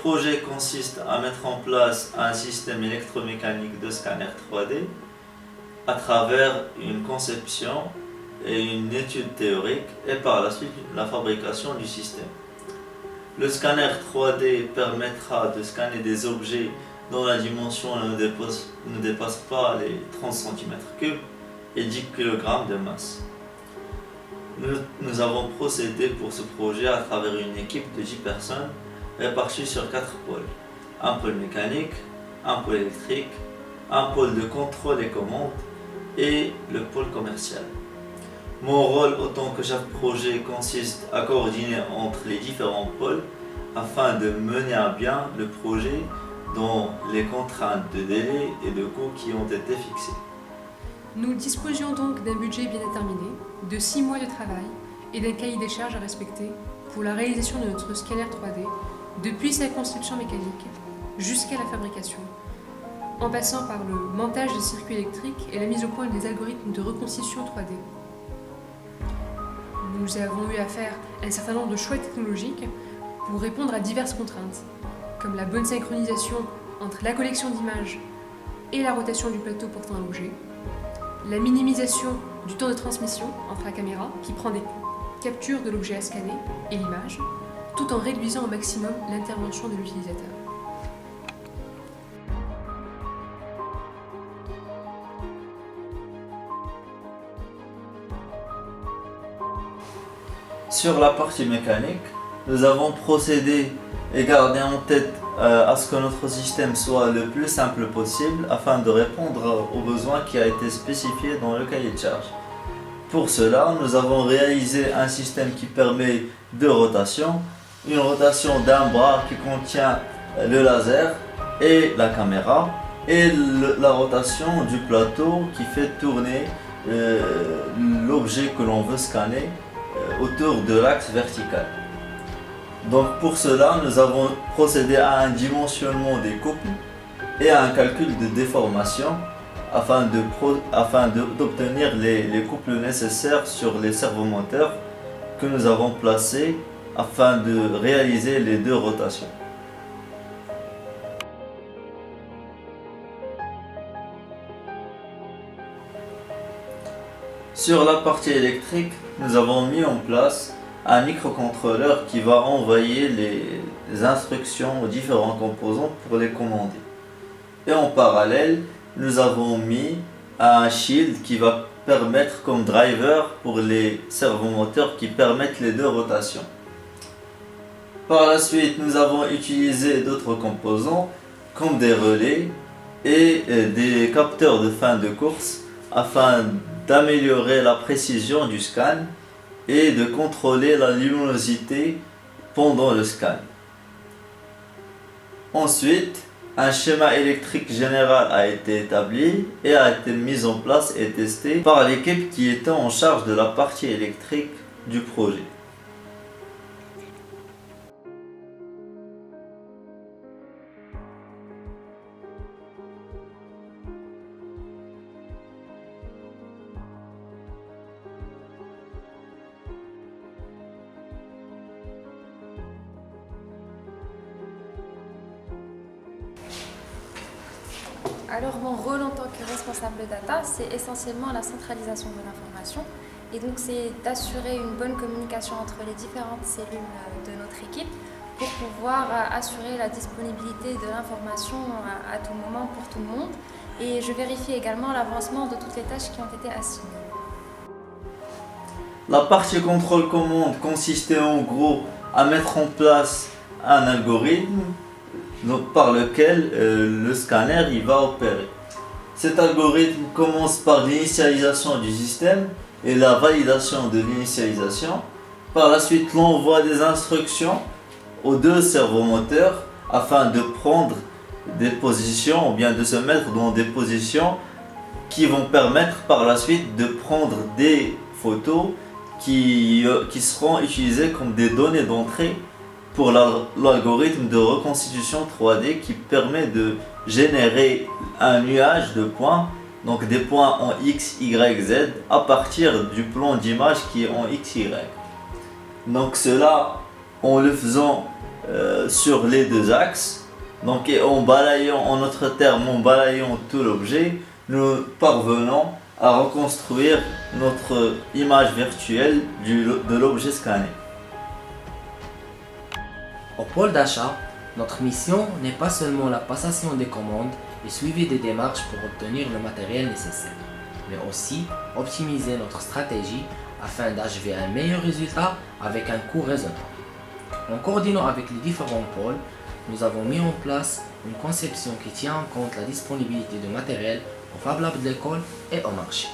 projet consiste à mettre en place un système électromécanique de scanner 3D à travers une conception et une étude théorique et par la suite la fabrication du système. Le scanner 3D permettra de scanner des objets dont la dimension ne dépasse pas les 30 cm3 et 10 kg de masse. Nous avons procédé pour ce projet à travers une équipe de 10 personnes réparties sur 4 pôles. Un pôle mécanique, un pôle électrique, un pôle de contrôle et commande et le pôle commercial. Mon rôle autant que chef projet consiste à coordonner entre les différents pôles afin de mener à bien le projet dans les contraintes de délai et de coûts qui ont été fixées. Nous disposions donc d'un budget bien déterminé, de 6 mois de travail et d'un cahier des charges à respecter pour la réalisation de notre scanner 3D, depuis sa conception mécanique jusqu'à la fabrication, en passant par le montage des circuits électriques et la mise au point des algorithmes de reconstitution 3D. Nous avons eu à faire un certain nombre de choix technologiques pour répondre à diverses contraintes, comme la bonne synchronisation entre la collection d'images et la rotation du plateau portant un objet, la minimisation du temps de transmission entre la caméra qui prend des captures de l'objet à scanner et l'image, tout en réduisant au maximum l'intervention de l'utilisateur. Sur la partie mécanique, nous avons procédé et gardé en tête à ce que notre système soit le plus simple possible afin de répondre aux besoins qui a été spécifié dans le cahier de charge. Pour cela, nous avons réalisé un système qui permet deux rotations, une rotation d'un bras qui contient le laser et la caméra et la rotation du plateau qui fait tourner l'objet que l'on veut scanner autour de l'axe vertical. Donc pour cela, nous avons procédé à un dimensionnement des couples et à un calcul de déformation afin d'obtenir les couples nécessaires sur les servomoteurs que nous avons placés afin de réaliser les deux rotations. Sur la partie électrique, nous avons mis en place un microcontrôleur qui va envoyer les instructions aux différents composants pour les commander. Et en parallèle, nous avons mis un shield qui va permettre comme driver pour les servomoteurs qui permettent les deux rotations. Par la suite, nous avons utilisé d'autres composants comme des relais et des capteurs de fin de course afin d'améliorer la précision du scan et de contrôler la luminosité pendant le scan. Ensuite, un schéma électrique général a été établi et a été mis en place et testé par l'équipe qui était en charge de la partie électrique du projet. Alors mon rôle en tant que responsable data, c'est essentiellement la centralisation de l'information et donc c'est d'assurer une bonne communication entre les différentes cellules de notre équipe pour pouvoir assurer la disponibilité de l'information à tout moment pour tout le monde et je vérifie également l'avancement de toutes les tâches qui ont été assignées. La partie contrôle-commande consistait en gros à mettre en place un algorithme par lequel le scanner va opérer. Cet algorithme commence par l'initialisation du système et la validation de l'initialisation. Par la suite, l'envoi des instructions aux deux servomoteurs afin de prendre des positions ou bien de se mettre dans des positions qui vont permettre par la suite de prendre des photos qui seront utilisées comme des données d'entrée pour l'algorithme de reconstitution 3D qui permet de générer un nuage de points, donc des points en X, Y, Z à partir du plan d'image qui est en X, Y. Donc cela en le faisant sur les deux axes. Donc, et en balayant, en notre terme, en balayant tout l'objet, nous parvenons à reconstruire notre image virtuelle de l'objet scanné. Au pôle d'achat, notre mission n'est pas seulement la passation des commandes et suivi des démarches pour obtenir le matériel nécessaire, mais aussi optimiser notre stratégie afin d'achever un meilleur résultat avec un coût raisonnable. En coordinant avec les différents pôles, nous avons mis en place une conception qui tient en compte la disponibilité de matériel au Fab Lab de l'école et au marché.